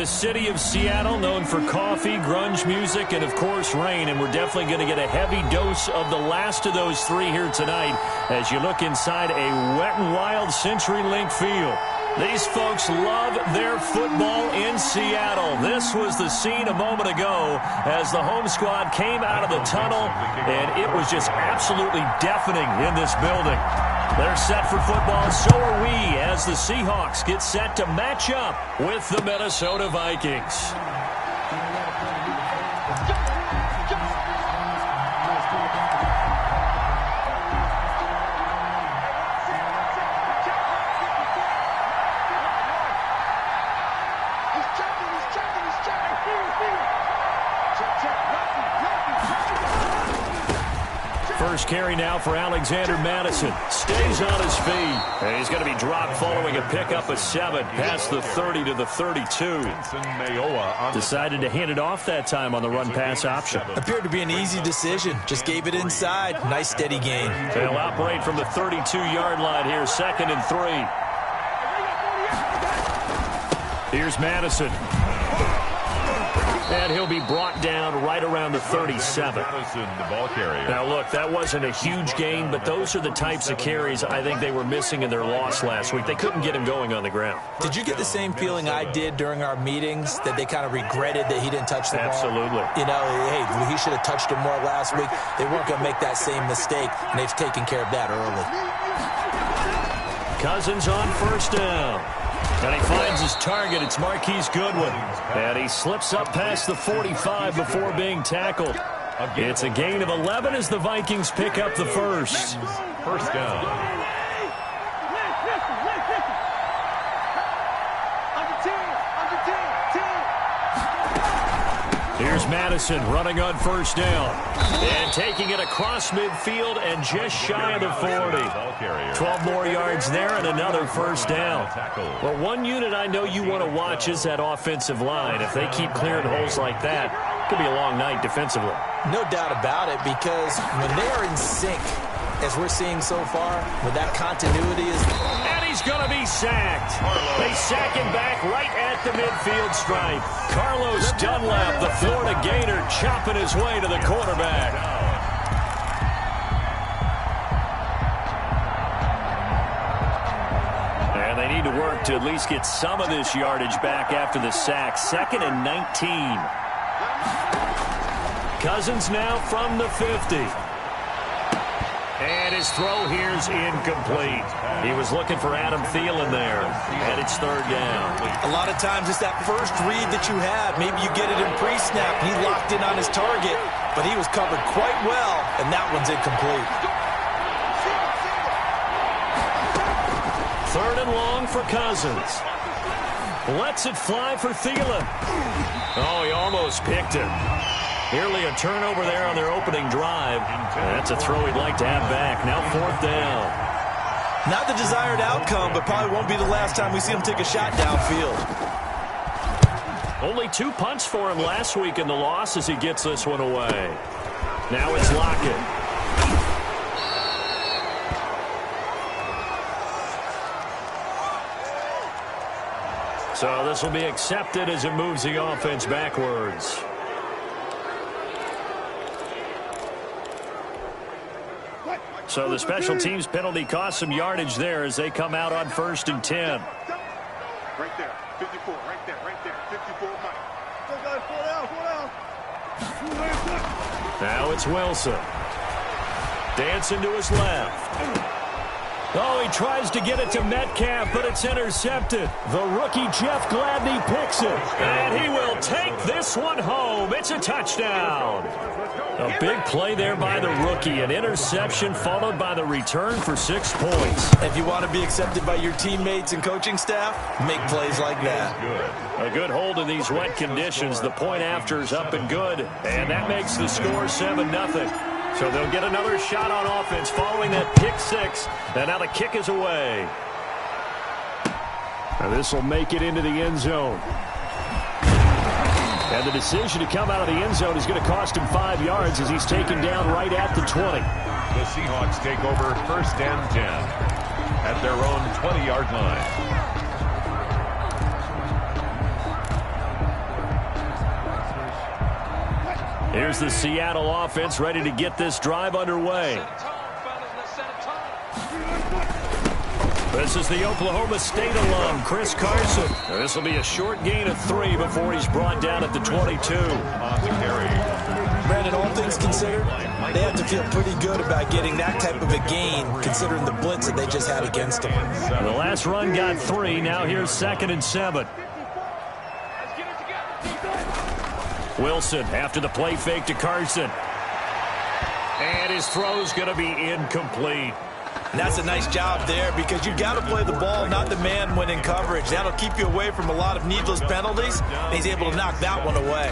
the city of Seattle, known for coffee, grunge music, and, of course, rain. And we're definitely going to get a heavy dose of the last of those three here tonight as you look inside a wet and wild CenturyLink field. These folks love their football in Seattle. This was the scene a moment ago as the home squad came out of the tunnel, and it was just absolutely deafening in this building. They're set for football, so are we, as the Seahawks get set to match up with the Minnesota Vikings. First carry now for Alexander Madison. Stays on his feet. And he's going to be dropped following a pickup of 7 past the 30 to the 32. Decided to hand it off that time on the run-pass option. Appeared to be an easy decision. Just gave it inside. Nice steady gain. They'll operate from the 32-yard line here. 2nd and 3. Here's Madison. And he'll be brought down right around the 37. Now, look, that wasn't a huge gain, but those are the types of carries I think they were missing in their loss last week. They couldn't get him going on the ground. Did you get the same feeling I did during our meetings, that they kind of regretted that he didn't touch the ball? Absolutely. You know, hey, he should have touched him more last week. They weren't going to make that same mistake, and they've taken care of that early. Cousins on first down. And he finds his target. It's Marquise Goodwin. And he slips up past the 45 before being tackled. It's a gain of 11 as the Vikings pick up the first. First down. Here's Madison running on first down. And taking it across midfield and just shy of the 40. 12 more yards there and another first down. Well, one unit I know you want to watch is that offensive line. If they keep clearing holes like that, it could be a long night defensively. No doubt about it, because when they are in sync, as we're seeing so far, when that continuity is... And he's going to be sacked. They sack him back right at the midfield stripe. Carlos Dunlap, the Florida Gator, chopping his way to the quarterback. And they need to work to at least get some of this yardage back after the sack. 2nd and 19. Cousins now from the 50. And his throw here's incomplete. He was looking for Adam Thielen there. And it's 3rd down. A lot of times it's that first read that you have. Maybe you get it in pre-snap. He locked in on his target, but he was covered quite well, and that one's incomplete. 3rd and long for Cousins. Lets it fly for Thielen. Oh, he almost picked it. Nearly a turnover there on their opening drive. That's a throw he'd like to have back. Now 4th down. Not the desired outcome, but probably won't be the last time we see him take a shot downfield. Only 2 punts for him last week in the loss as he gets this one away. Now it's Lockett. So this will be accepted as it moves the offense backwards. So the special teams penalty cost some yardage there as they come out on 1st and 10. Right there, 54, right there, 54, Mike. Now it's Wilson. Dancing to his left. Oh, he tries to get it to Metcalf, but it's intercepted. The rookie Jeff Gladney picks it. And he will take this one home. It's a touchdown. A big play there by the rookie. An interception followed by the return for 6 points. If you want to be accepted by your teammates and coaching staff, make plays like that. A good hold in these wet conditions. The point after is up and good. And that makes the score 7-0. So they'll get another shot on offense following that pick 6. And now the kick is away. And this will make it into the end zone. And the decision to come out of the end zone is going to cost him 5 yards as he's taken down right at the 20. The Seahawks take over 1st and 10 at their own 20-yard line. Here's the Seattle offense ready to get this drive underway. This is the Oklahoma State alum, Chris Carson. This will be a short gain of 3 before he's brought down at the 22. Brandon, all things considered, they have to feel pretty good about getting that type of a gain, considering the blitz that they just had against them. The last run got 3. Now here's 2nd and 7. Wilson after the play fake to Carson. And his throw's going to be incomplete. And that's a nice job there because you've got to play the ball, not the man when in coverage. That'll keep you away from a lot of needless penalties, and he's able to knock that one away.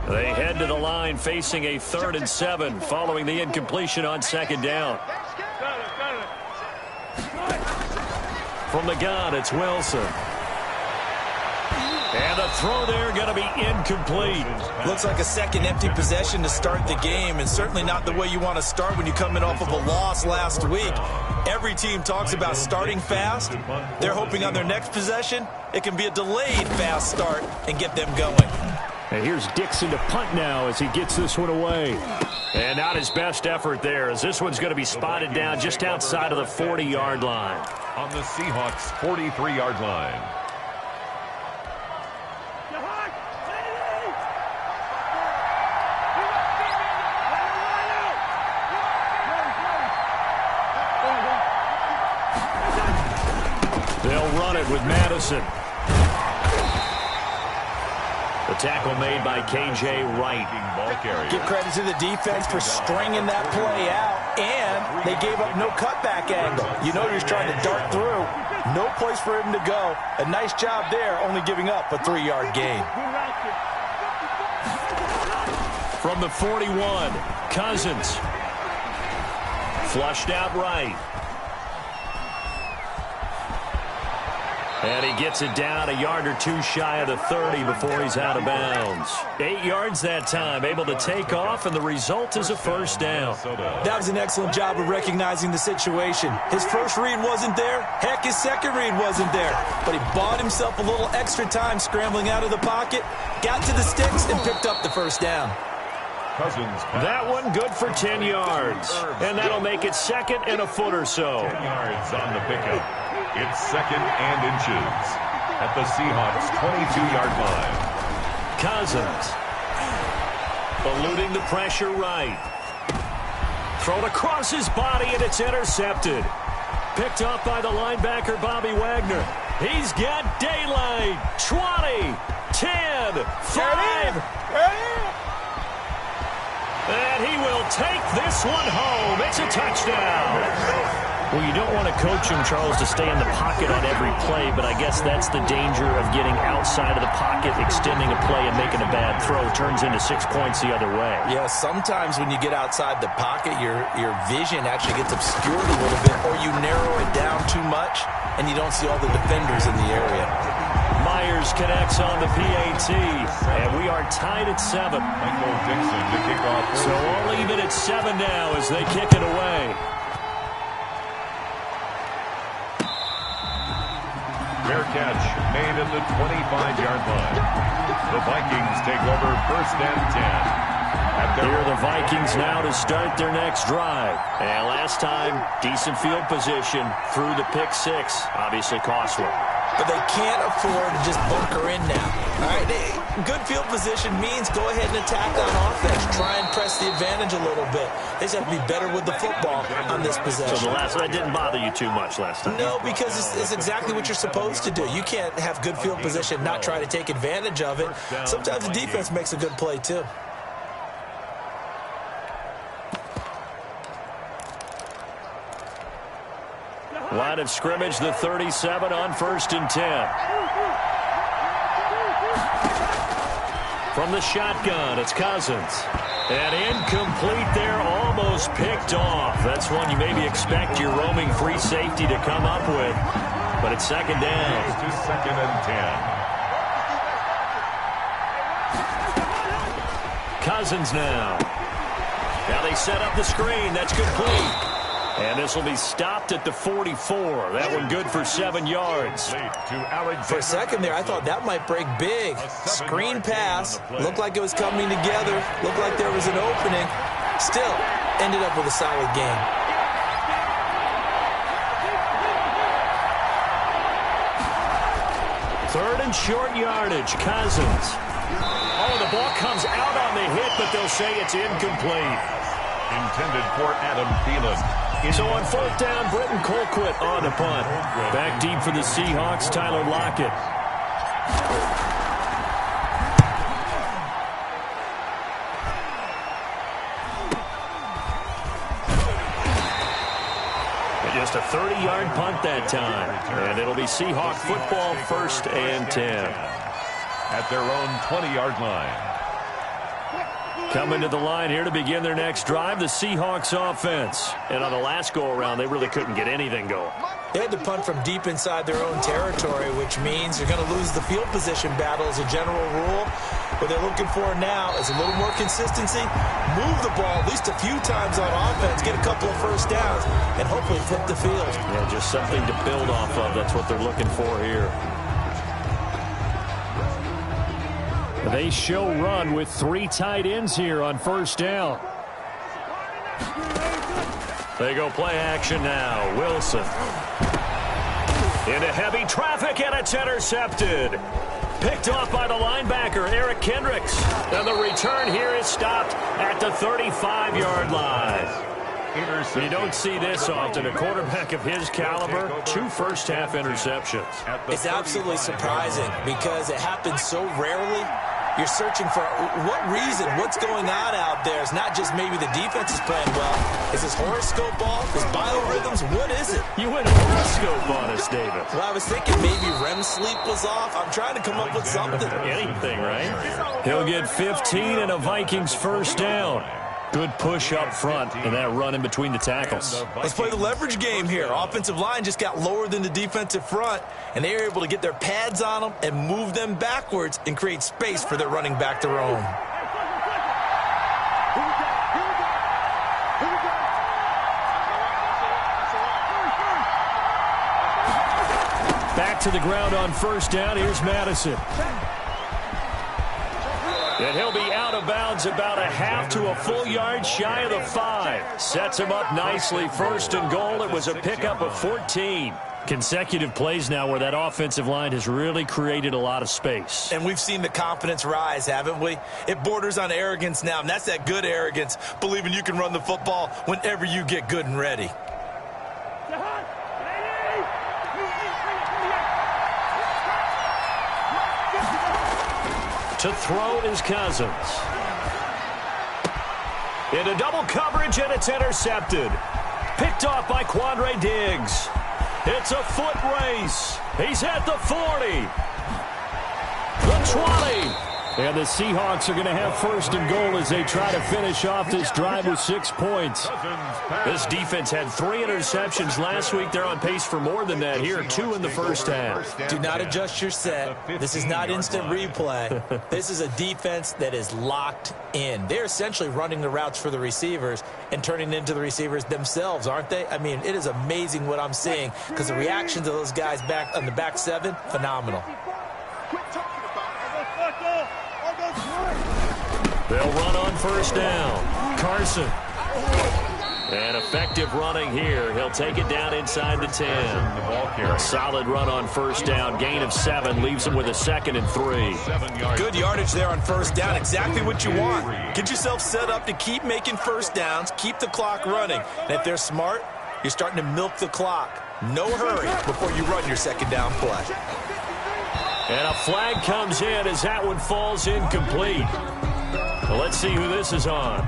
They head to the line facing a 3rd and 7 following the incompletion on 2nd down. From the gun, it's Wilson. And the throw there going to be incomplete. Looks like a second empty possession to start the game, and certainly not the way you want to start when you're coming off of a loss last week. Every team talks about starting fast. They're hoping on their next possession, it can be a delayed fast start and get them going. And here's Dixon to punt now as he gets this one away. And not his best effort there, as this one's going to be spotted down just outside of the 40-yard line. On the Seahawks' 43-yard line. They'll run it with Madison. The tackle made by K.J. Wright. Give credit to the defense for stringing that play out, and they gave up no cutback angle. You know he's trying to dart through. No place for him to go. A nice job there, only giving up a 3-yard gain. From the 41, Cousins. Flushed out right. And he gets it down a yard or 2 shy of the 30 before he's out of bounds. 8 yards that time, able to take off, and the result is a 1st down. That was an excellent job of recognizing the situation. His first read wasn't there. Heck, his second read wasn't there. But he bought himself a little extra time scrambling out of the pocket, got to the sticks, and picked up the 1st down. That one good for 10 yards. And that'll make it 2nd and a foot or so. 10 yards on the pickup. It's 2nd and inches at the Seahawks' 22-yard line. Cousins eluding the pressure right. Thrown across his body, and it's intercepted. Picked up by the linebacker, Bobby Wagner. He's got daylight. 20, 10, 5. And he will take this one home. It's a touchdown. Well, you don't want to coach him, Charles, to stay in the pocket on every play, but I guess that's the danger of getting outside of the pocket, extending a play, and making a bad throw. Turns into 6 points the other way. Yeah, sometimes when you get outside the pocket, your vision actually gets obscured a little bit, or you narrow it down too much, and you don't see all the defenders in the area. Myers connects on the PAT, and we are tied at 7. Michael Dixon to kick off. So all even at 7 now as they kick it away. Fair catch made at the 25-yard line. The Vikings take over 1st and 10. Here are the Vikings now to start their next drive. And last time, decent field position through the pick 6. Obviously costly. But they can't afford to just bunker in now. All right, good field position means go ahead and attack on offense. Try and press the advantage a little bit. They just have to be better with the football on this possession. So that didn't bother you too much last time? No, because it's exactly what you're supposed to do. You can't have good field position, not try to take advantage of it. Sometimes the defense makes a good play, too. Line of scrimmage, the 37 on 1st and 10. From the shotgun, it's Cousins. And incomplete there, almost picked off. That's one you maybe expect your roaming free safety to come up with. But it's 2nd down. To 2nd and 10. Cousins now. Now they set up the screen. That's complete. And this will be stopped at the 44. That one good for 7 yards. For a second there, I thought that might break big. Screen pass. Looked like it was coming together. Looked like there was an opening. Still, ended up with a solid game. Third and short yardage. Cousins. Oh, the ball comes out on the hit, but they'll say it's incomplete. Intended for Adam Thielen. So on fourth down, Britton Colquitt on the punt. Back deep for the Seahawks, Tyler Lockett. Just a 30-yard punt that time. And it'll be Seahawk football, 1st and 10. At their own 20-yard line. Coming to the line here to begin their next drive, the Seahawks offense. And on the last go-around, they really couldn't get anything going. They had to punt from deep inside their own territory, which means they're going to lose the field position battle as a general rule. What they're looking for now is a little more consistency, move the ball at least a few times on offense, get a couple of first downs, and hopefully flip the field. Yeah, just something to build off of. That's what they're looking for here. They show run with 3 tight ends here on first down. They go play action now. Wilson. Into heavy traffic, and it's intercepted. Picked off by the linebacker, Eric Kendricks. And the return here is stopped at the 35-yard line. You don't see this often. A quarterback of his caliber, 2 first-half interceptions. It's absolutely surprising because it happens so rarely. You're searching for what reason, what's going on out there. It's not just maybe the defense is playing well. Is this horoscope off? Is biorhythms? What is it? You went horoscope on us, David. Well, I was thinking maybe REM sleep was off. I'm trying to come up with something. Anything, right? He'll get 15 and a Vikings first down. Good push up front and that run in between the tackles. Let's play the leverage game here. Offensive line just got lower than the defensive front, and they were able to get their pads on them and move them backwards and create space for their running back to roam. Back to the ground on first down. Here's Madison. And he'll be out of bounds about a half to a full yard shy of the 5. Sets him up nicely. 1st and goal. It was a pickup of 14. Consecutive plays now where that offensive line has really created a lot of space. And we've seen the confidence rise, haven't we? It borders on arrogance now, and that's that good arrogance, believing you can run the football whenever you get good and ready. To throw is Cousins. Into double coverage, and it's intercepted. Picked off by Quandre Diggs. It's a foot race. He's at the 40. The 20. And the Seahawks are going to have 1st and goal as they try to finish off this drive with 6 points. This defense had 3 interceptions last week. They're on pace for more than that here, 2 in the first half. Do not adjust your set. This is not instant replay. This is a defense that is locked in. They're essentially running the routes for the receivers and turning into the receivers themselves, aren't they? I mean, it is amazing what I'm seeing because the reactions of those guys back on the back 7, phenomenal. They'll run on first down. Carson. And effective running here. He'll take it down inside the 10. A solid run on first down. Gain of 7 leaves him with a 2nd and 3. Good yardage there on first down. Exactly what you want. Get yourself set up to keep making first downs. Keep the clock running. And if they're smart, you're starting to milk the clock. No hurry before you run your 2nd down play. And a flag comes in as that one falls incomplete. Well, let's see who this is on.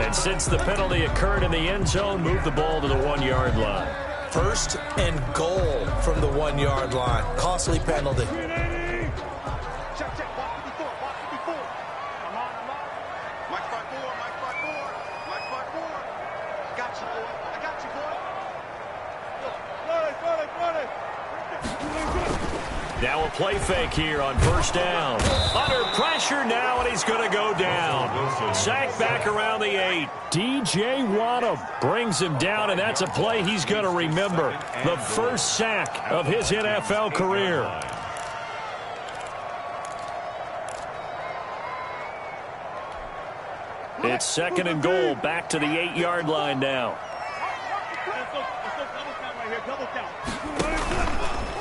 And since the penalty occurred in the end zone, move the ball to the 1-yard line. 1st and goal from the 1-yard line. Costly penalty. Check, check. Walk 54. Walk 54. I'm on. Mike spot 4. Mike spot 4. Mike spot 4. I got you, boy. I got you, boy. Run it. Now a play fake here on first down. Under pressure now, and he's going to go down. sack back around the 8. D.J. Waddle brings him down, and that's a play he's going to remember. The first sack of his NFL career. It's 2nd and goal, back to the 8-yard line now.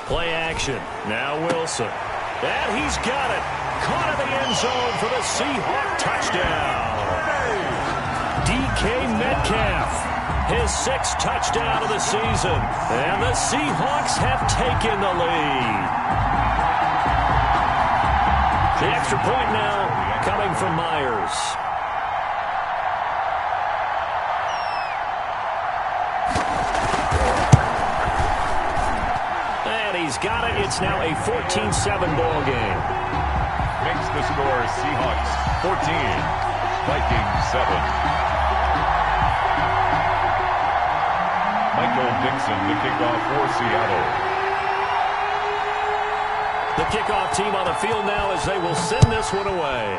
Play action. Now Wilson. And he's got it. Caught in the end zone for the Seahawk touchdown. DK Metcalf, his 6th touchdown of the season. And the Seahawks have taken the lead. The extra point now coming from Myers. He's got it. It's now a 14-7 ball game. Makes the score Seahawks 14, Vikings 7. Michael Dixon, the kickoff for Seattle. The kickoff team on the field now as they will send this one away.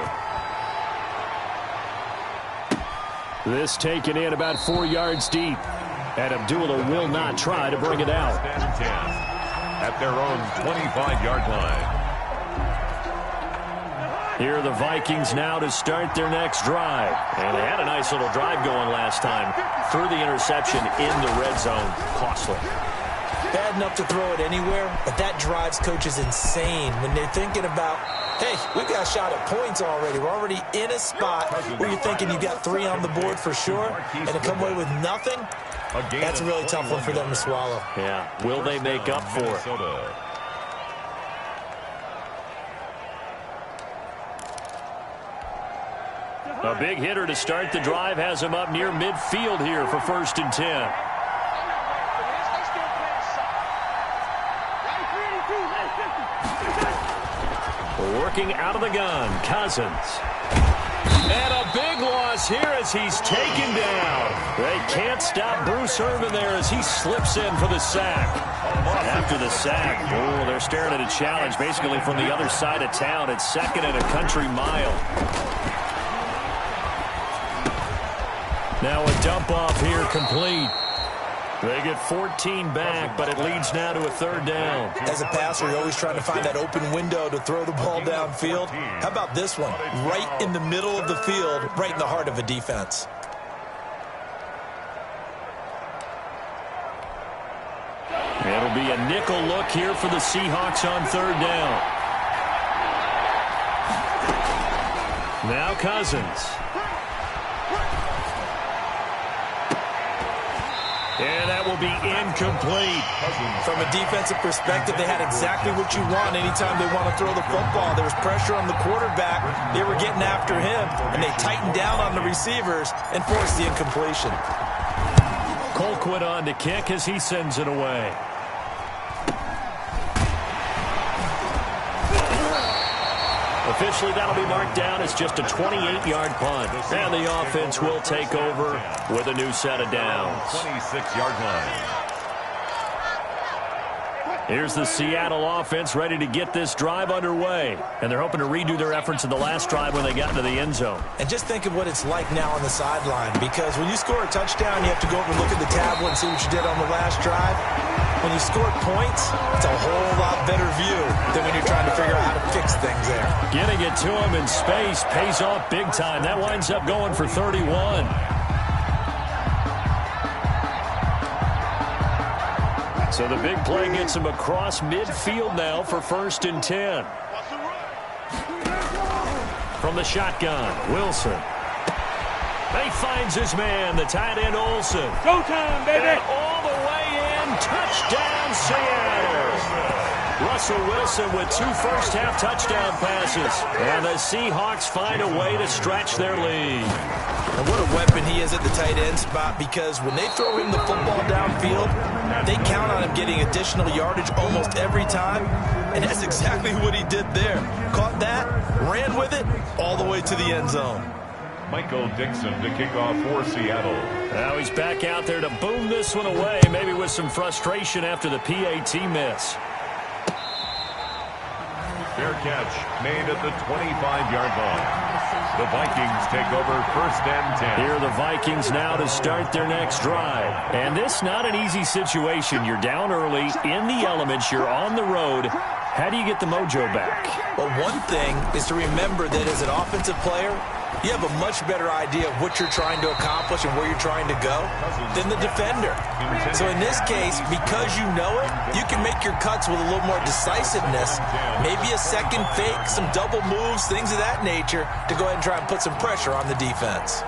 This taken in about 4 yards deep. And Abdullah will not try to bring it out. At their own 25-yard line. Here are the Vikings now to start their next drive. And they had a nice little drive going last time. Threw the interception in the red zone. Costly. Bad enough to throw it anywhere, but that drives coaches insane when they're thinking about, hey, we've got a shot at points already. We're already in a spot where you're thinking you've got 3 on the board for sure, and to come away with nothing, that's a really tough one for them to swallow. Yeah. Will they make up for it? A big hitter to start the drive has him up near midfield here for 1st and 10. Working out of the gun, Cousins. And a big loss here as he's taken down. They can't stop Bruce Irvin there as he slips in for the sack. After the sack, oh, they're staring at a challenge basically from the other side of town. It's 2nd and a country mile. Now a dump off here complete. They get 14 back, but it leads now to a 3rd down. As a passer, you're always trying to find that open window to throw the ball downfield. How about this one? Right in the middle of the field, right in the heart of a defense. It'll be a nickel look here for the Seahawks on 3rd down. Now Cousins. And that will be incomplete. From a defensive perspective, they had exactly what you want anytime they want to throw the football. There was pressure on the quarterback. They were getting after him, and they tightened down on the receivers and forced the incompletion. Colquitt on to kick as he sends it away. Officially, that'll be marked down as just a 28-yard punt. And the offense will take over with a new set of downs. 26-yard line. Here's the Seattle offense ready to get this drive underway. And they're hoping to redo their efforts in the last drive when they got into the end zone. And just think of what it's like now on the sideline. Because when you score a touchdown, you have to go over and look at the tablet and see what you did on the last drive. When you score points, it's a whole lot better view than when you're trying to figure out how to fix things there. Getting it to him in space pays off big time. That winds up going for 31. So the big play gets him across midfield now for 1st and 10. From the shotgun, Wilson. He finds his man, the tight end Olsen. Go time, baby! And all the way in, touchdown Seattle. Russell Wilson with 2 first-half touchdown passes. And the Seahawks find a way to stretch their lead. And what a weapon he is at the tight end spot, because when they throw him the football downfield, they count on him getting additional yardage almost every time. And that's exactly what he did there. Caught that, ran with it, all the way to the end zone. Michael Dixon to kick off for Seattle. Now he's back out there to boom this one away, maybe with some frustration after the PAT miss. Fair catch made at the 25-yard line. The Vikings take over 1st and 10. Here are the Vikings now to start their next drive. And this not an easy situation. You're down early, in the elements, you're on the road. How do you get the mojo back? Well, one thing is to remember that as an offensive player, you have a much better idea of what you're trying to accomplish and where you're trying to go than the defender. So in this case, because you know it, you can make your cuts with a little more decisiveness, maybe a second fake, some double moves, things of that nature, to go ahead and try and put some pressure on the defense.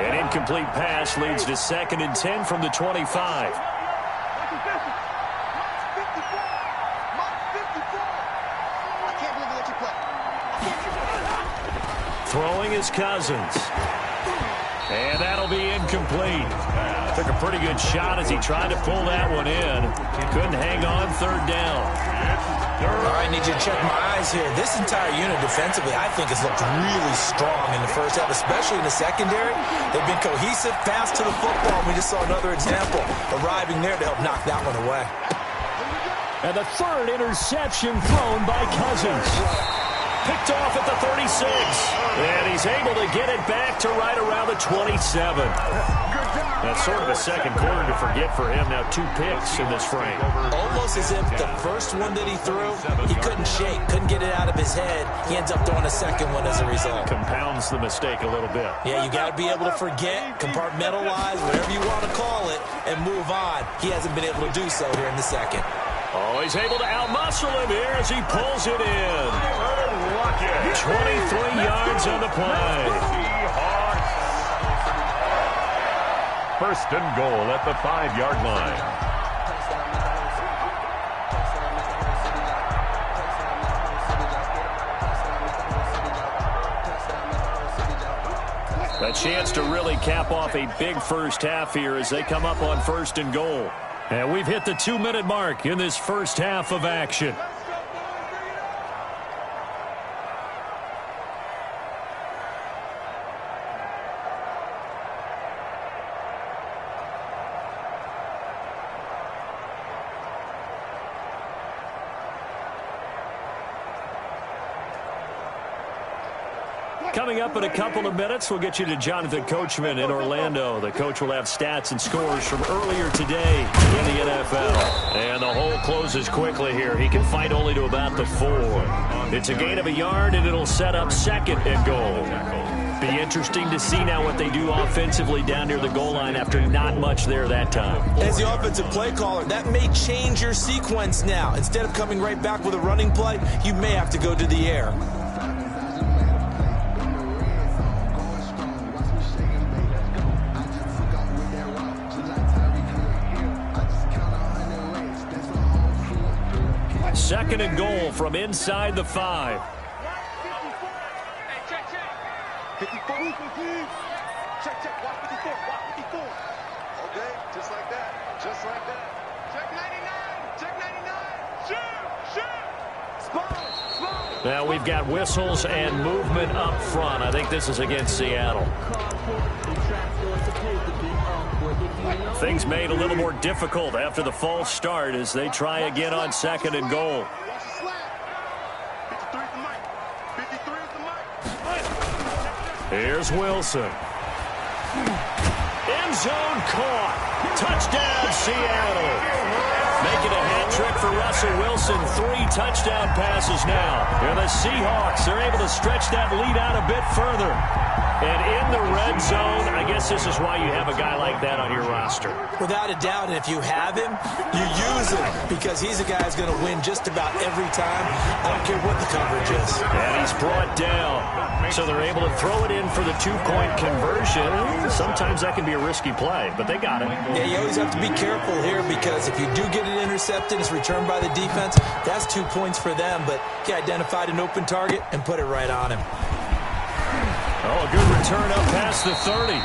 An incomplete pass leads to 2nd and 10 from the 25. Throwing is Cousins. And that'll be incomplete. Took a pretty good shot as he tried to pull that one in. Couldn't hang on 3rd down. All right, I need you to check my eyes here. This entire unit defensively, I think, has looked really strong in the first half, especially in the secondary. They've been cohesive, pass to the football. We just saw another example arriving there to help knock that one away. And the 3rd interception thrown by Cousins. Picked off at the 36. And he's able to get it back to right around the 27. That's sort of a second quarter to forget for him. Now 2 picks in this frame. Almost as if the first one that he threw, he couldn't shake, couldn't get it out of his head. He ends up throwing a second one as a result. Compounds the mistake a little bit. Yeah, you got to be able to forget, compartmentalize, whatever you want to call it, and move on. He hasn't been able to do so here in the second. Oh, he's able to outmuscle him here as he pulls it in. 23 yards on the play. 1st and goal at the 5-yard line. A chance to really cap off a big first half here as they come up on 1st and goal. And we've hit the 2-minute mark in this first half of action. Coming up in a couple of minutes, we'll get you to Jonathan Coachman in Orlando. The coach will have stats and scores from earlier today in the NFL. And the hole closes quickly here. He can fight only to about the 4. It's a gain of a yard, and it'll set up 2nd and goal. Be interesting to see now what they do offensively down near the goal line after not much there that time. As the offensive play caller, that may change your sequence now. Instead of coming right back with a running play, you may have to go to the air. Second and goal from inside the 5. Hey, check. 54. Check. Watch 54. Watch 54. Okay, just like that. Just like that. Check 99. Check 99. Shoot. Now we've got whistles and movement up front. I think this is against Seattle. Things made a little more difficult after the false start as they try again on 2nd and goal. Here's Wilson. End zone caught. Touchdown, Seattle. Making a hat trick for Russell Wilson. 3 touchdown passes now. And the Seahawks are able to stretch that lead out a bit further. And in the red zone, I guess this is why you have a guy like that on your roster. Without a doubt, and if you have him, you use him because he's a guy who's going to win just about every time. I don't care what the coverage is. And he's brought down. So they're able to throw it in for the 2-point conversion. Sometimes that can be a risky play, but they got it. Yeah, you always have to be careful here because if you do get it intercepted, it's returned by the defense. That's 2 points for them, but he identified an open target and put it right on him. Oh, a good return up past the 30.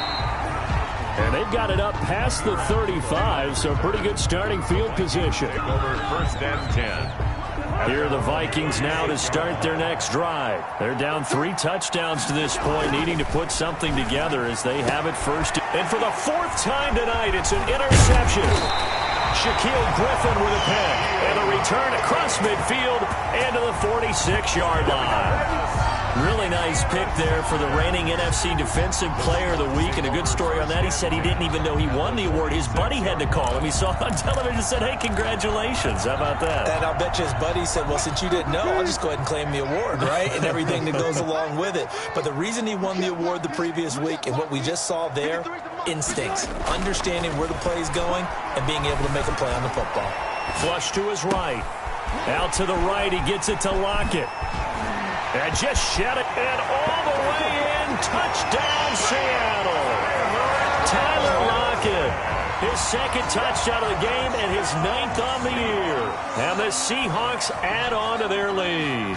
And they've got it up past the 35, so pretty good starting field position. Over 1st and 10. Here are the Vikings now to start their next drive. They're down 3 touchdowns to this point, needing to put something together as they have it first. And for the 4th time tonight, it's an interception. Shaquille Griffin with a pick. And a return across midfield and to the 46-yard line. Really nice pick there for the reigning NFC Defensive Player of the Week, and a good story on that. He said he didn't even know he won the award. His buddy had to call him. He saw it on television and said, hey, congratulations. How about that? And I'll bet you his buddy said, well, since you didn't know, I'll just go ahead and claim the award, right? And everything that goes along with it. But the reason he won the award the previous week and what we just saw there, instincts, understanding where the play is going and being able to make a play on the football. Flush to his right. Out to the right. He gets it to Lockett. And just shed it, and all the way in. Touchdown, Seattle. Tyler Lockett, his second touchdown of the game and his 9th on the year. And the Seahawks add on to their lead.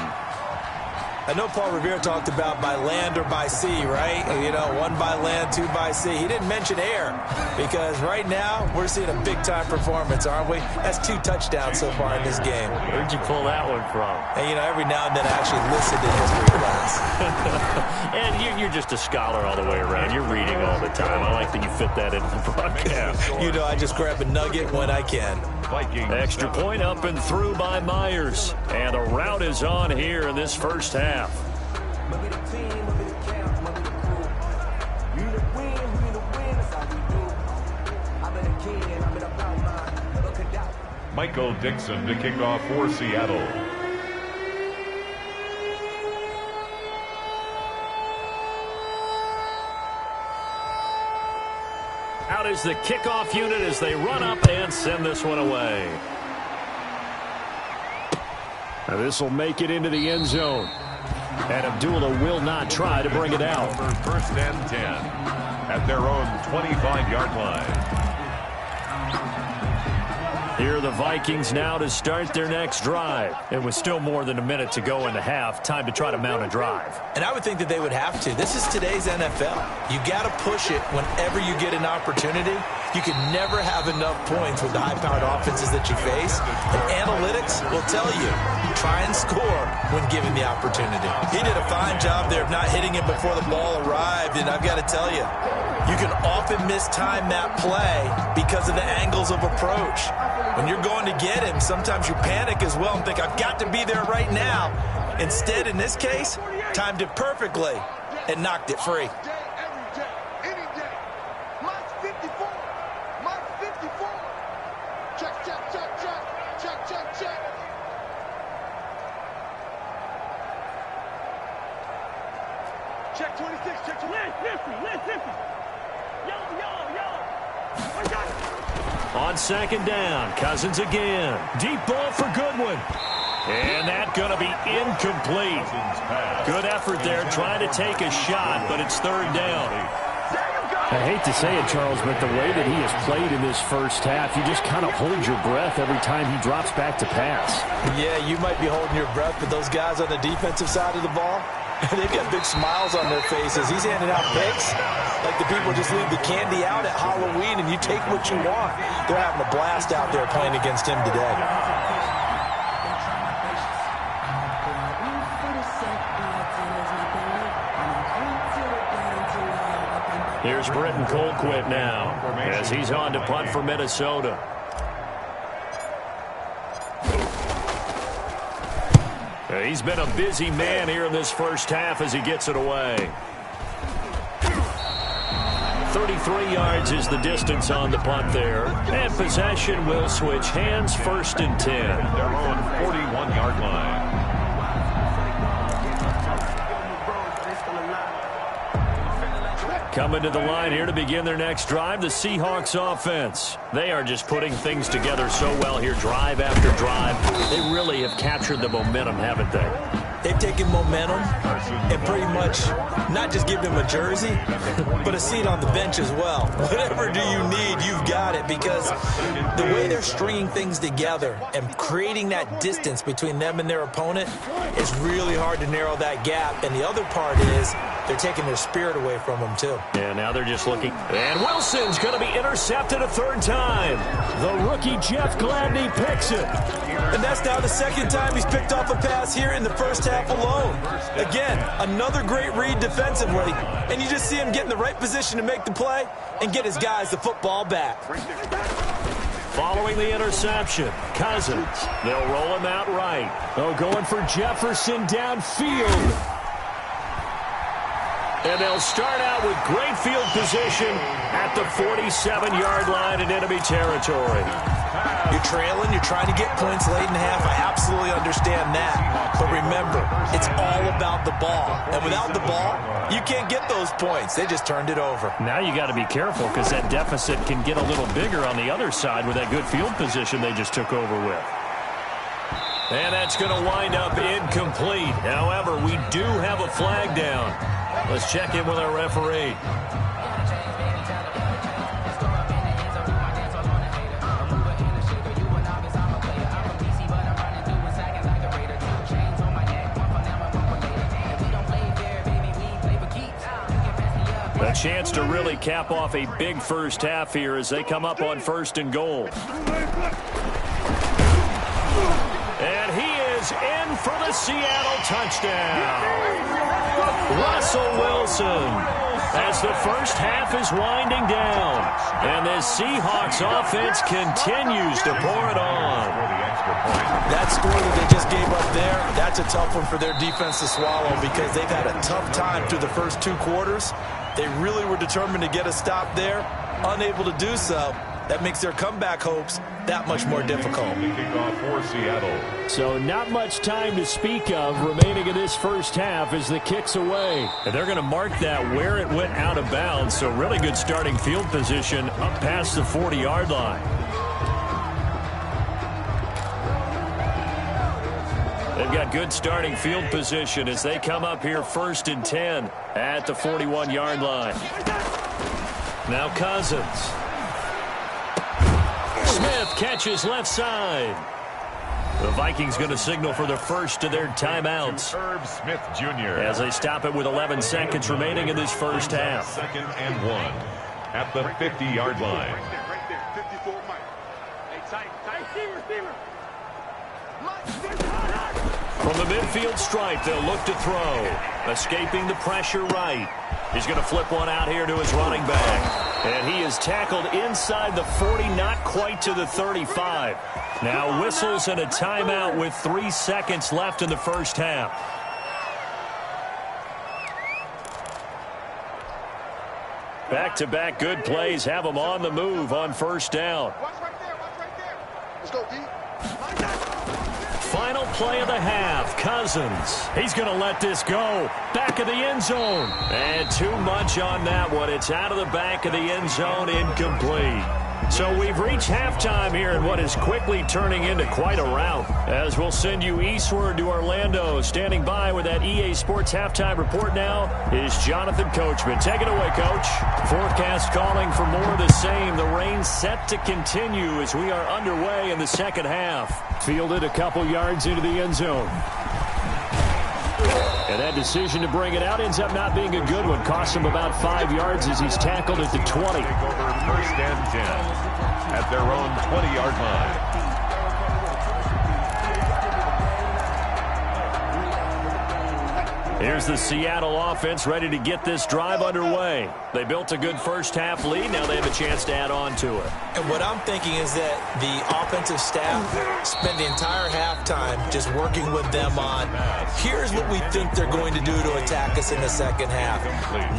I know Paul Revere talked about by land or by sea, right? You know, 1 by land, 2 by sea. He didn't mention air because right now we're seeing a big-time performance, aren't we? That's 2 touchdowns so far in this game. Where'd you pull that one from? And, you know, every now and then I actually listen to history class. And you're just a scholar all the way around. You're reading all the time. I like that you fit that into the broadcast. You know, I just grab a nugget when I can. Extra point up and through by Myers. And the route is on here in this first half. Michael Dixon to kick off for Seattle. Out is the kickoff unit as they run up and send this one away. Now this will make it into the end zone. And Abdullah will not try to bring it out. First and 10 at their own 25-yard line. Here are the Vikings now to start their next drive. It was still more than a minute to go in the half. Time to try to mount a drive. And I would think that they would have to. This is today's NFL. You got to push it whenever you get an opportunity. You can never have enough points with the high-powered offenses that you face. And analytics will tell you, try and score when given the opportunity. He did a fine job there of not hitting it before the ball arrived. And I've got to tell you, you can often mistime that play because of the angles of approach. When you're going to get him, sometimes you panic as well and think, I've got to be there right now. Instead, in this case, timed it perfectly and knocked it free. Check 26, check 50. On second down, Cousins again. Deep ball for Goodwin. And that's going to be incomplete. Good effort there, trying to take a shot, but it's third down. I hate to say it, Charles, but the way that he has played in this first half, you just kind of hold your breath every time he drops back to pass. Yeah, you might be holding your breath, but those guys on the defensive side of the ball, they've got big smiles on their faces. He's handing out picks like the people just leave the candy out at Halloween and you take what you want. They're having a blast out there playing against him today. Here's Britton Colquitt now as he's on to punt for Minnesota. He's been a busy man here in this first half as he gets it away. 33 yards is the distance on the punt there. And possession will switch hands, first and 10. Their own 41-yard line. Coming to the line here to begin their next drive, the Seahawks offense. They are just putting things together so well here, drive after drive. They really have captured the momentum, haven't they? They've taken momentum and pretty much not just given him a jersey, but a seat on the bench as well. Whatever do you need, you've got it, because the way they're stringing things together and creating that distance between them and their opponent is really hard to narrow that gap. And the other part is they're taking their spirit away from them, too. Yeah, now they're just looking. And Wilson's going to be intercepted a third time. The rookie Jeff Gladney picks it. And that's now the second time he's picked off a pass here in the first half alone. Again, another great read defensively. And you just see him get in the right position to make the play and get his guys the football back. Following the interception, Cousins. They'll roll him out right. Oh, going for Jefferson downfield. And they'll start out with great field position at the 47-yard line in enemy territory. You're trailing, you're trying to get points late in the half. I absolutely understand that. But remember, it's all about the ball. And without the ball, you can't get those points. They just turned it over. Now you got to be careful because that deficit can get a little bigger on the other side with that good field position they just took over with. And that's going to wind up incomplete. However, we do have a flag down. Let's check in with our referee. A chance to really cap off a big first half here as they come up on 1st and goal. And he is in for the Seattle touchdown. Russell Wilson, as the first half is winding down. And this Seahawks offense continues to pour it on. That score that they just gave up there, that's a tough one for their defense to swallow because they've had a tough time through the first 2 quarters. They really were determined to get a stop there, unable to do so. That makes their comeback hopes that much more difficult. So not much time to speak of remaining in this first half as the kick's away. And they're going to mark that where it went out of bounds. So really good starting field position up past the 40-yard line. They've got good starting field position as they come up here 1st and 10 at the 41-yard line. Now Cousins. Smith catches left side. The Vikings going to signal for the first of their timeouts. Herb Smith Jr. As they stop it with 11 seconds remaining in this first half. 2nd and 1 at the 50-yard line. Right there, 54 Mike. Hey, tight. Receiver. From the midfield stripe, they'll look to throw. Escaping the pressure right. He's going to flip one out here to his running back. And he is tackled inside the 40, not quite to the 35. Now whistles and a timeout with 3 seconds left in the first half. Back-to-back good plays have them on the move on 1st down. Watch right there. Let's go, D. Final play of the half, Cousins. He's going to let this go. Back of the end zone. And too much on that one. It's out of the back of the end zone, incomplete. So we've reached halftime here in what is quickly turning into quite a rout. As we'll send you eastward to Orlando. Standing by with that EA Sports halftime report now is Jonathan Coachman. Take it away, Coach. Forecast calling for more of the same. The rain set to continue as we are underway in the second half. Fielded a couple yards into the end zone. And that decision to bring it out ends up not being a good one. Cost him about 5 yards as he's tackled at the 20. Take over 1st and 10 at their own 20-yard line. Here's the Seattle offense ready to get this drive underway. They built a good first half lead. Now they have a chance to add on to it. And what I'm thinking is that the offensive staff spent the entire halftime just working with them on, here's what we think they're going to do to attack us in the second half.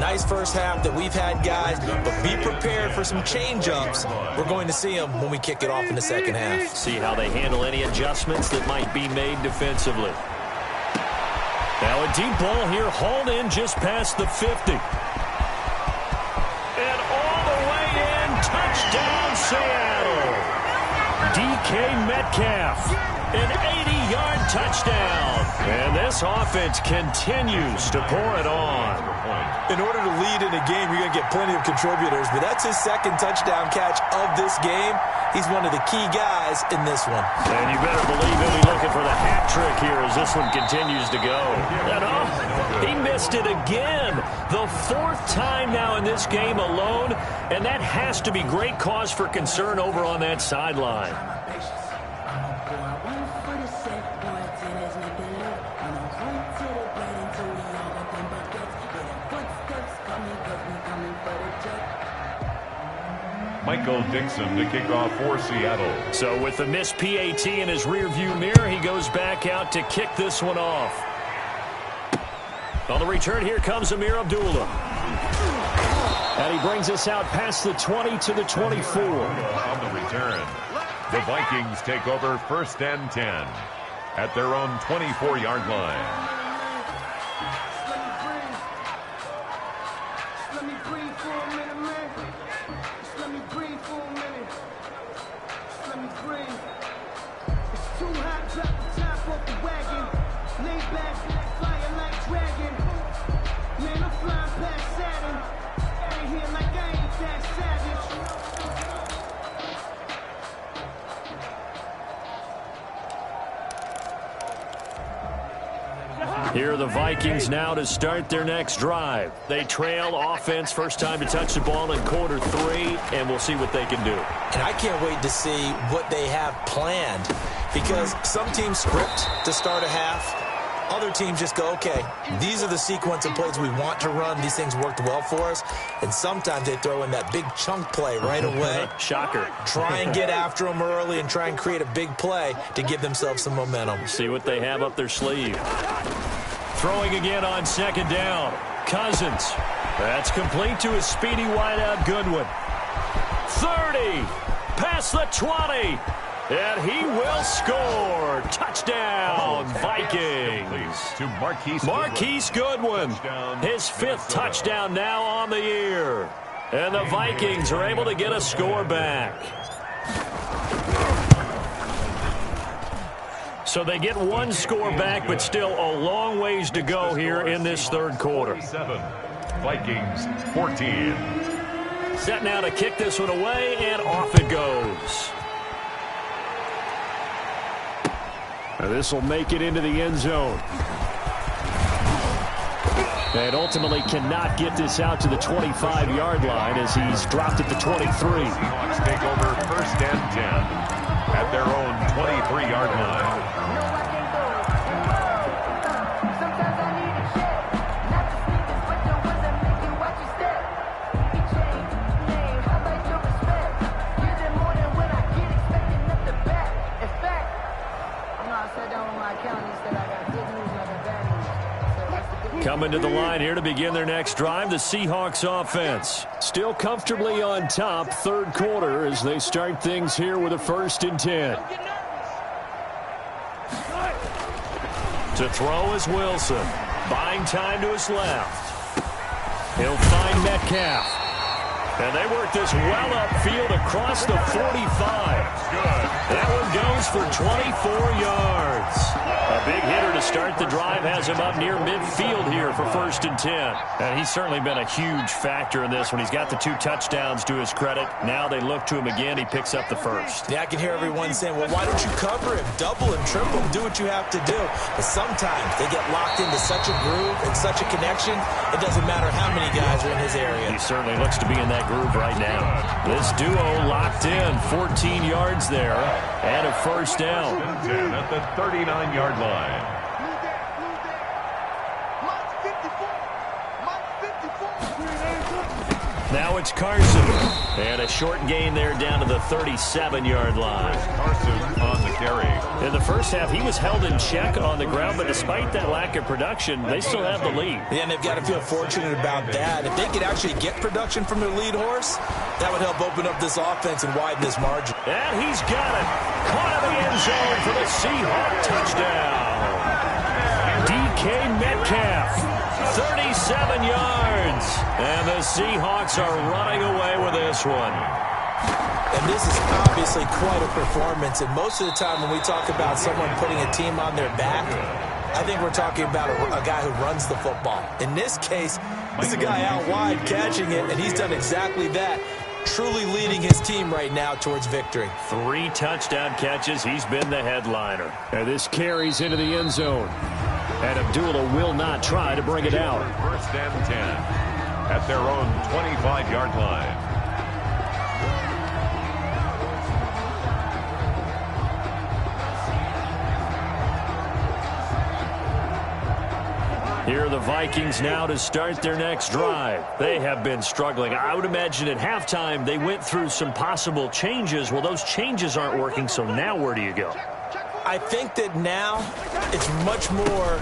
Nice first half that we've had, guys, but be prepared for some change-ups. We're going to see them when we kick it off in the second half. See how they handle any adjustments that might be made defensively. Now a deep ball here, hauled in just past the 50. And all the way in, touchdown Seattle. DK Metcalf, an 80-yard touchdown. And this offense continues to pour it on. In order to lead in a game, you're going to get plenty of contributors, but that's his 2nd touchdown catch of this game. He's one of the key guys in this one. And you better believe he'll be looking for the hat trick here as this one continues to go. And he missed it again. The 4th time now in this game alone, and that has to be great cause for concern over on that sideline. Michael Dixon to kick off for Seattle. So with the missed PAT in his rearview mirror, he goes back out to kick this one off. On the return, here comes Amir Abdullah. And he brings us out past the 20 to the 24. On the return, the Vikings take over 1st and 10 at their own 24-yard line. Here are the Vikings now to start their next drive. They trail offense, first time to touch the ball in quarter 3, and we'll see what they can do. And I can't wait to see what they have planned, because some teams script to start a half. Other teams just go, okay, these are the sequence of plays we want to run. These things worked well for us. And sometimes they throw in that big chunk play right away. Shocker. Try and get after them early and try and create a big play to give themselves some momentum. See what they have up their sleeve. Throwing again on 2nd down. Cousins. That's complete to his speedy wideout Goodwin. 30. Past the 20. And he will score. Touchdown, Vikings. To Marquise Goodwin. His 5th touchdown now on the year. And the Vikings are able to get a score back. So they get one score back, but still a long ways to go here in this 3rd quarter. 7, Vikings 14. Set now to kick this one away, and off it goes. Now this will make it into the end zone. And ultimately cannot get this out to the 25-yard line as he's dropped at the 23. Seahawks take over 1st and 10 at their own 23-yard line. Coming to the line here to begin their next drive, the Seahawks offense. Still comfortably on top, 3rd quarter as they start things here with a 1st and 10. To throw is Wilson. Buying time to his left. He'll find Metcalf. And they work this well upfield across the 45. That one goes for 24 yards. A big hitter to start the drive has him up near midfield here for 1st and 10. And he's certainly been a huge factor in this one. He's got the 2 touchdowns to his credit. Now they look to him again. He picks up the 1st. Yeah, I can hear everyone saying, well, why don't you cover him? Double him, triple him, do what you have to do. But sometimes they get locked into such a groove and such a connection, it doesn't matter how many guys are in his area. He certainly looks to be in that groove right now. This duo locked in, 14 yards there, and a 1st down. 10 at the 39-yard line. Now it's Carson. And a short gain there down to the 37-yard line. Carson on the carry. In the first half, he was held in check on the ground, but despite that lack of production, they still have the lead. Yeah, and they've got to feel fortunate about that. If they could actually get production from their lead horse, that would help open up this offense and widen this margin. And he's got it. Caught in the end zone for the Seahawk touchdown. DK Metcalf, 37 yards. And the Seahawks are running away with this one. And this is obviously quite a performance. And most of the time when we talk about someone putting a team on their back, I think we're talking about a guy who runs the football. In this case, it's a guy out wide catching it, and he's done exactly that. Truly leading his team right now towards victory. 3 touchdown catches. He's been the headliner. And this carries into the end zone. And Abdullah will not try to bring it out. 1st and 10 at their own 25-yard line. Here are the Vikings now to start their next drive. They have been struggling. I would imagine at halftime they went through some possible changes. Well, those changes aren't working, so now where do you go? I think that now it's much more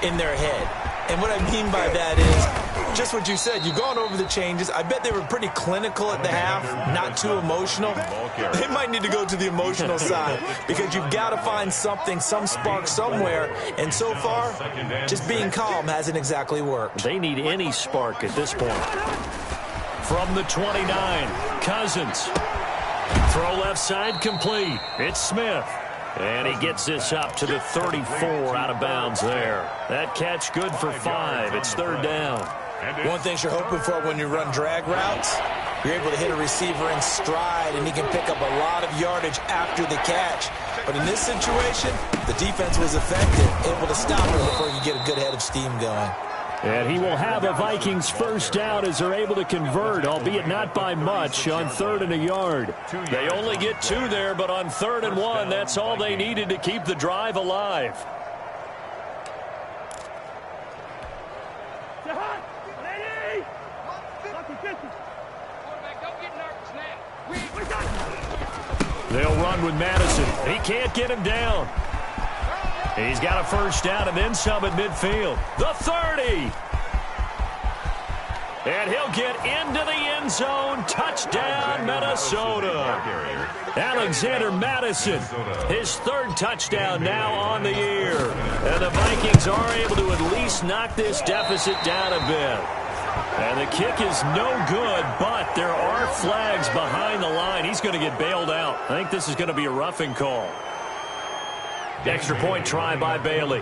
in their head. And what I mean by that is just what you said. You've gone over the changes. I bet they were pretty clinical at the half, not too emotional. They might need to go to the emotional side because you've got to find something, some spark somewhere. And so far, just being calm hasn't exactly worked. They need any spark at this point. From the 29, Cousins. Throw left side complete. It's Smith. And he gets this up to the 34 out of bounds there. That catch good for 5. It's third down. One thing you're hoping for when you run drag routes, you're able to hit a receiver in stride, and he can pick up a lot of yardage after the catch. But in this situation, the defense was effective, able to stop him before you get a good head of steam going. And he will have a Vikings first down as they're able to convert, albeit not by much, on 3rd and a yard. They only get 2 there, but on 3rd and 1, that's all they needed to keep the drive alive. They'll run with Madison. He can't get him down. He's got a first down and then some at midfield. The 30. And he'll get into the end zone. Touchdown, Minnesota. Alexander Madison, his 3rd touchdown now on the year. And the Vikings are able to at least knock this deficit down a bit. And the kick is no good, but there are flags behind the line. He's going to get bailed out. I think this is going to be a roughing call. Extra point try by Bailey.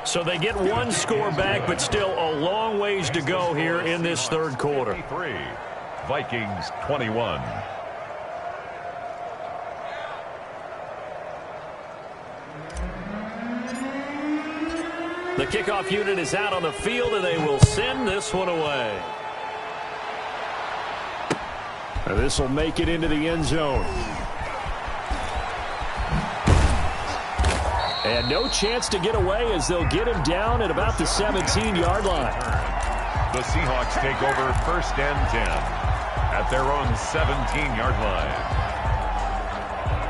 So they get 1 score back, but still a long ways to go here in this 3rd quarter. Vikings 21. The kickoff unit is out on the field, and they will send this one away. And this will make it into the end zone. And no chance to get away as they'll get him down at about the 17-yard line. The Seahawks take over 1st and 10 at their own 17-yard line.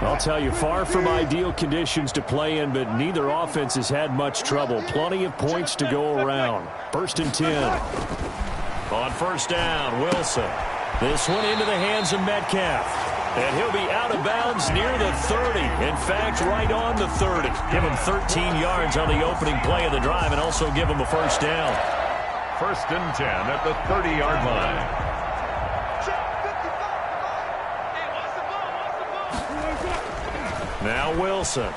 I'll tell you, far from ideal conditions to play in, but neither offense has had much trouble. Plenty of points to go around. 1st and 10. On 1st down, Wilson. This one into the hands of Metcalf. And he'll be out of bounds near the 30. In fact, right on the 30. Give him 13 yards on the opening play of the drive and also give him a first down. 1st and 10 at the 30-yard line. Now Wilson.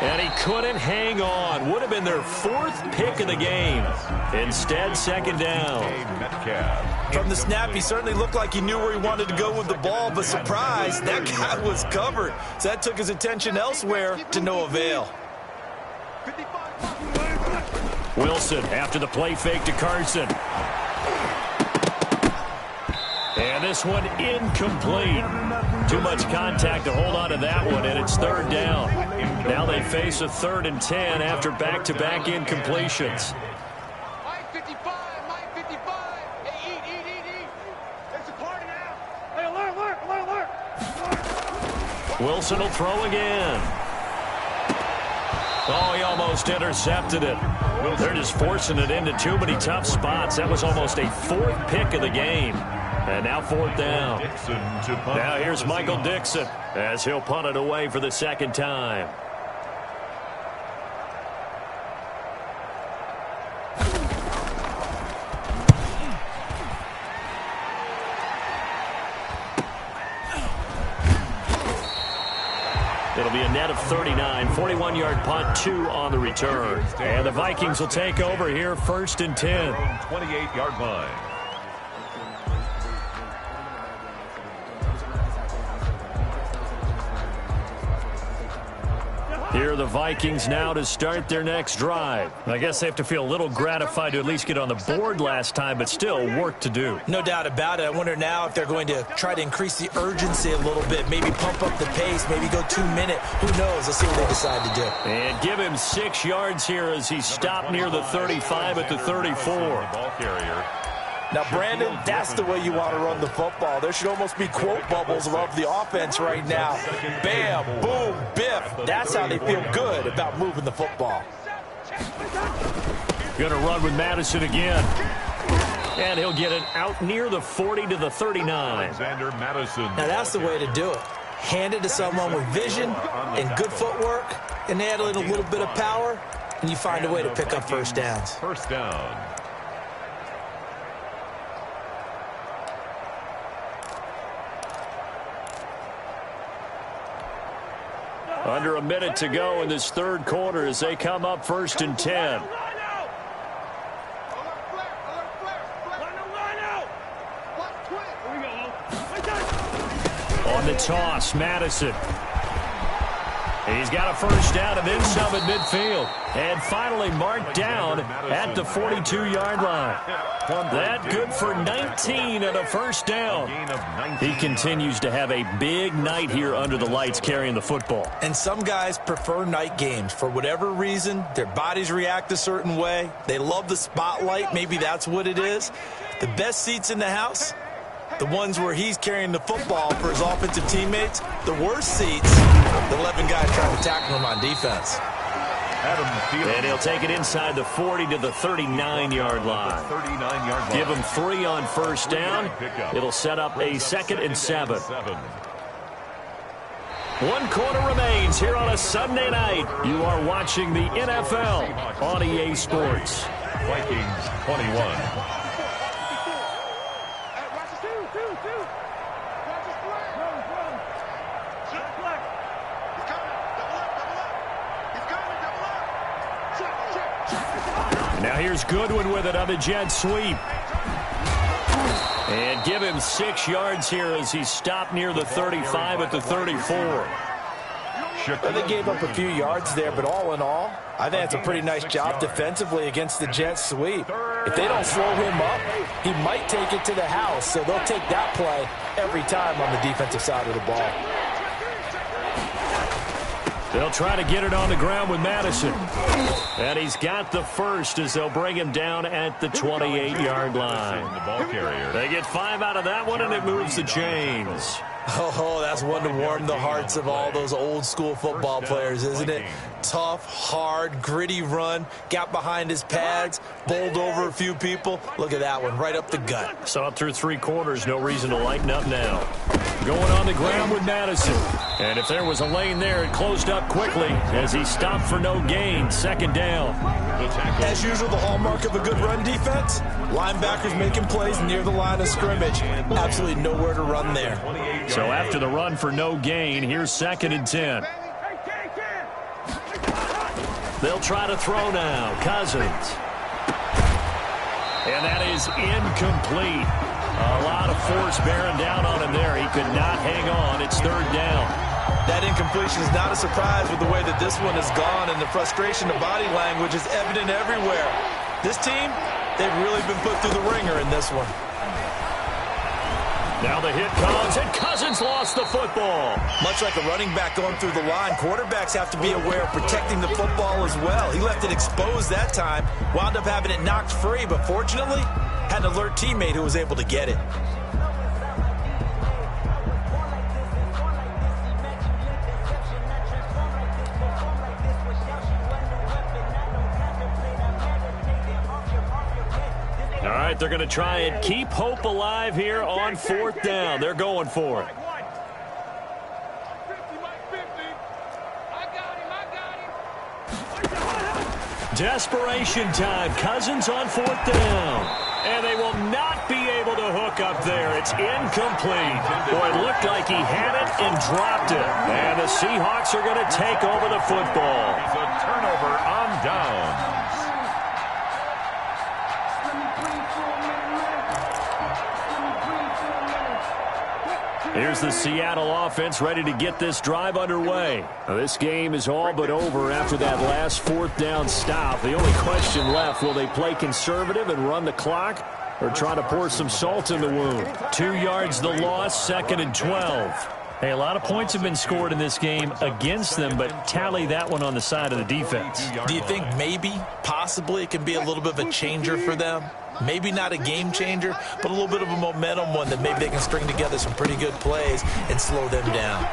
And he couldn't hang on. Would have been their 4th pick of the game. Instead, 2nd down. From the snap, he certainly looked like he knew where he wanted to go with the ball, but surprise, that guy was covered. So that took his attention elsewhere to no avail. Wilson after the play fake to Carson. And this one incomplete. Too much contact to hold on to that one, and it's 3rd down. Now they face a 3rd and 10 after back-to-back incompletions. Mike 55, Mike 55. Hey, eat. It's a party now. Hey, alert. Wilson will throw again. Oh, he almost intercepted it. They're just forcing it into too many tough spots. That was almost a 4th pick of the game. And now 4th down. Now here's Michael Dixon as he'll punt it away for the 2nd time. It'll be a net of 39, 41-yard punt, 2 on the return. And the Vikings will take over here 1st and 10. 28-yard line. Here are the Vikings now to start their next drive. I guess they have to feel a little gratified to at least get on the board last time, but still work to do. No doubt about it. I wonder now if they're going to try to increase the urgency a little bit, maybe pump up the pace, maybe go 2 minute. Who knows? Let's see what they decide to do. And give him 6 yards here as he stopped near the 35 at the 34. Ball carrier. Now, Brandon, that's the way you want to run the football. There should almost be quote bubbles above the offense right now. Bam, boom, biff. That's how they feel good about moving the football. Going to run with Madison again. And he'll get it out near the 40 to the 39. Alexander Madison. Now, that's the way to do it. Hand it to someone with vision and good footwork, and add in a little bit of power, and you find a way to pick up first downs. First down. Under a minute to go in this third quarter as they come up 1st and 10. On the toss, Madison. He's got a first down and then some at midfield. And finally marked down at the 42-yard line. That good for 19 and a first down. He continues to have a big night here under the lights carrying the football. And some guys prefer night games. For whatever reason, their bodies react a certain way. They love the spotlight. Maybe that's what it is. The best seats in the house, the ones where he's carrying the football for his offensive teammates. The worst seats, the 11 guys trying to tackle him on defense. And he'll take it inside the 40 to the 39-yard line. Give him 3 on first down. It'll set up a 2nd and 7. 1 quarter remains here on a Sunday night. You are watching the NFL on EA Sports. Vikings 21. Now here's Goodwin with it on the jet sweep. And give him 6 yards here as he stopped near the 35 at the 34. Well, they gave up a few yards there, but all in all, I think that's a pretty nice job defensively against the jet sweep. If they don't slow him up, he might take it to the house, so they'll take that play every time on the defensive side of the ball. They'll try to get it on the ground with Madison. And he's got the first as they'll bring him down at the 28-yard line. They get 5 out of that one, and it moves the chains. Oh, that's one to warm the hearts of all those old-school football players, isn't it? Tough, hard, gritty run, got behind his pads, bowled over a few people. Look at that one, right up the gut. Saw it through 3 quarters, no reason to lighten up now. Going on the ground with Madison. And if there was a lane there, it closed up quickly as he stopped for no gain. 2nd down. As usual, the hallmark of a good run defense, linebackers making plays near the line of scrimmage. Absolutely nowhere to run there. So after the run for no gain, here's 2nd and 10. They'll try to throw now. Cousins. And that is incomplete. A lot of force bearing down on him there. He could not hang on. It's 3rd down. That incompletion is not a surprise with the way that this one has gone, and the frustration of body language is evident everywhere. This team, they've really been put through the ringer in this one. Now the hit comes, and Cousins lost the football. Much like a running back going through the line, quarterbacks have to be aware of protecting the football as well. He left it exposed that time, wound up having it knocked free, but fortunately, had an alert teammate who was able to get it. All right, they're going to try and keep hope alive here on 4th down. They're going for it. Desperation time. Cousins on 4th down. And they will not be able to hook up there. It's incomplete. Boy, it looked like he had it and dropped it. And the Seahawks are going to take over the football. It's a turnover on downs. Here's the Seattle offense ready to get this drive underway. Now, this game is all but over after that last 4th down stop. The only question left, will they play conservative and run the clock or try to pour some salt in the wound? 2 yards the loss, 2nd and 12. Hey, a lot of points have been scored in this game against them, but tally that one on the side of the defense. Do you think maybe, possibly, it can be a little bit of a changer for them? Maybe not a game changer, but a little bit of a momentum one that maybe they can string together some pretty good plays and slow them down.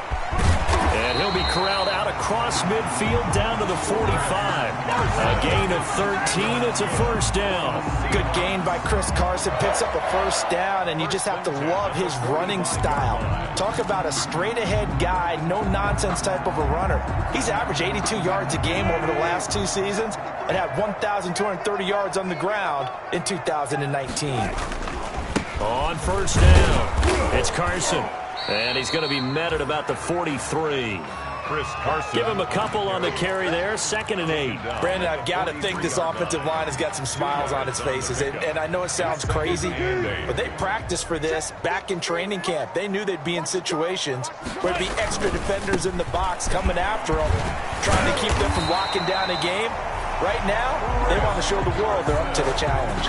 And he'll be corralled out across midfield down to the 45. A gain of 13. It's a first down. Good gain by Chris Carson. Picks up a first down, and you just have to love his running style. Talk about a straight-ahead guy, no-nonsense type of a runner. He's averaged 82 yards a game over the last 2 seasons and had 1,230 yards on the ground in 2019. On first down, it's Carson. And he's going to be met at about the 43. Chris Carson. Give him a couple on the carry there. 2nd and 8. Brandon, I've got to think this offensive line has got some smiles on its faces. And I know it sounds crazy, but they practiced for this back in training camp. They knew they'd be in situations where there'd be extra defenders in the box coming after them, trying to keep them from locking down a game. Right now, they want to show the world they're up to the challenge.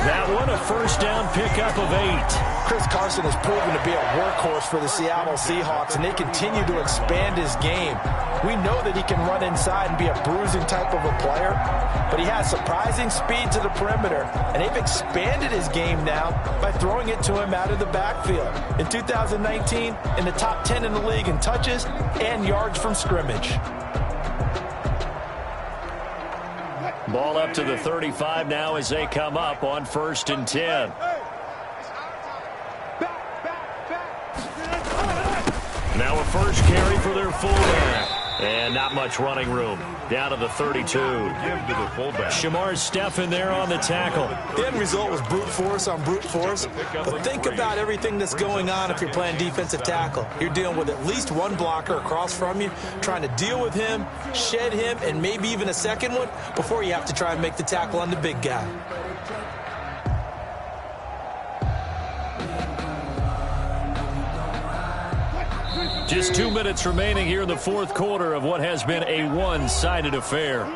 That one, a first down pickup of 8. Chris Carson has proven to be a workhorse for the Seattle Seahawks, and they continue to expand his game. We know that he can run inside and be a bruising type of a player, but he has surprising speed to the perimeter, and they've expanded his game now by throwing it to him out of the backfield. In 2019, in the top 10 in the league in touches and yards from scrimmage. Ball up to the 35 now as they come up on 1st and 10. Now a first carry for their fullback. And not much running room. Down to the 32. Give to the fullback. Shamar Stephen there on the tackle. The end result was brute force on brute force. But think about everything that's going on if you're playing defensive tackle. You're dealing with at least one blocker across from you, trying to deal with him, shed him, and maybe even a second one before you have to try and make the tackle on the big guy. Just 2 minutes remaining here in the 4th quarter of what has been a one-sided affair.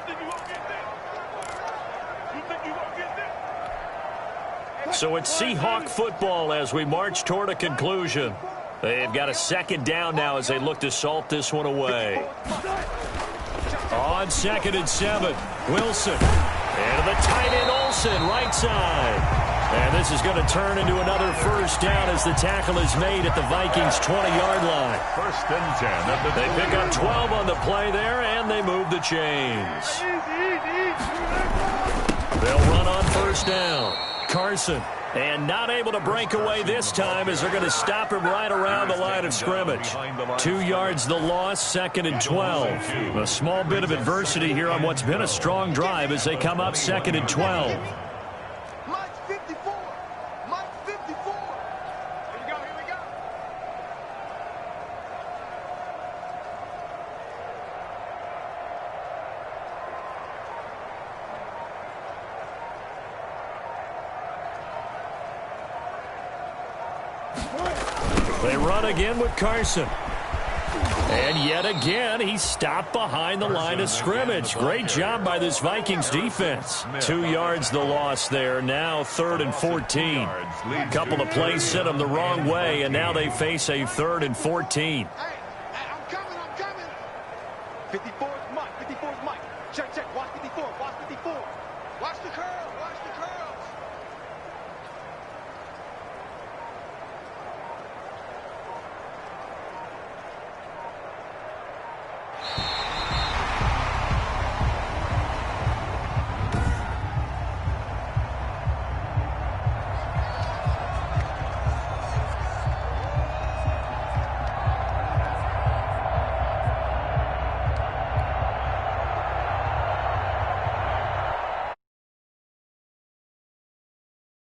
So it's Seahawk football as we march toward a conclusion. They've got a 2nd down now as they look to salt this one away. On 2nd and 7, Wilson. And the tight end Olsen, right side. And this is going to turn into another first down as the tackle is made at the Vikings' 20-yard line. 1st and 10. They pick up 12 on the play there, and they move the chains. They'll run on first down. Carson. And not able to break away this time as they're going to stop him right around the line of scrimmage. 2 yards the loss, 2nd and 12. A small bit of adversity here on what's been a strong drive as they come up 2nd and 12. They run again with Carson. And yet again, he stopped behind the line of scrimmage. Great job by this Vikings defense. 2 yards the loss there. Now 3rd and 14. A couple of plays sent them the wrong way, and now they face a 3rd and 14. Hey, I'm coming. 54 is Mike. Check. Watch 54. Watch the curl.